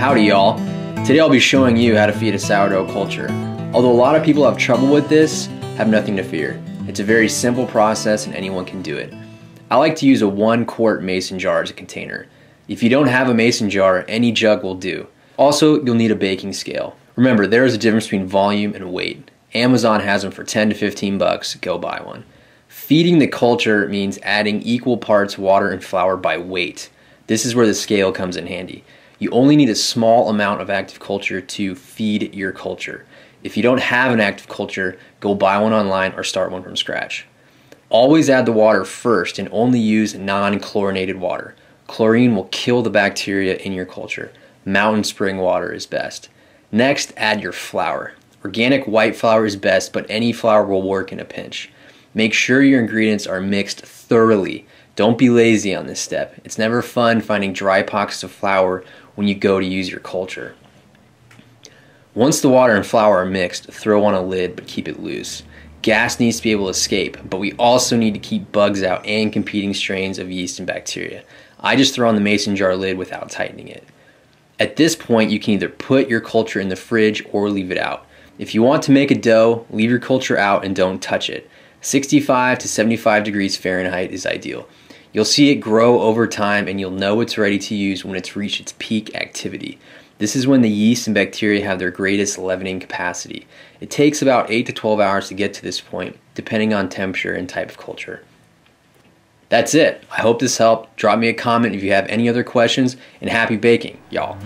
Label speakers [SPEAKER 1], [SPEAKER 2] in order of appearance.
[SPEAKER 1] Howdy y'all. Today I'll be showing you how to feed a sourdough culture. Although a lot of people have trouble with this, have nothing to fear. It's a very simple process and anyone can do it. I like to use a 1-quart mason jar as a container. If you don't have a mason jar, any jug will do. Also, you'll need a baking scale. Remember, there is a difference between volume and weight. Amazon has them for 10 to 15 bucks, go buy one. Feeding the culture means adding equal parts water and flour by weight. This is where the scale comes in handy. You only need a small amount of active culture to feed your culture. If you don't have an active culture, go buy one online or start one from scratch. Always add the water first and only use non-chlorinated water. Chlorine will kill the bacteria in your culture. Mountain spring water is best. Next, add your flour. Organic white flour is best, but any flour will work in a pinch. Make sure your ingredients are mixed thoroughly. Don't be lazy on this step. It's never fun finding dry pockets of flour when you go to use your culture. Once the water and flour are mixed, throw on a lid but keep it loose. Gas needs to be able to escape, but we also need to keep bugs out and competing strains of yeast and bacteria. I just throw on the mason jar lid without tightening it. At this point, you can either put your culture in the fridge or leave it out. If you want to make a dough, leave your culture out and don't touch it. 65 to 75 degrees Fahrenheit is ideal. You'll see it grow over time and you'll know it's ready to use when it's reached its peak activity. This is when the yeast and bacteria have their greatest leavening capacity. It takes about 8 to 12 hours to get to this point, depending on temperature and type of culture. That's it. I hope this helped. Drop me a comment if you have any other questions, and happy baking, y'all.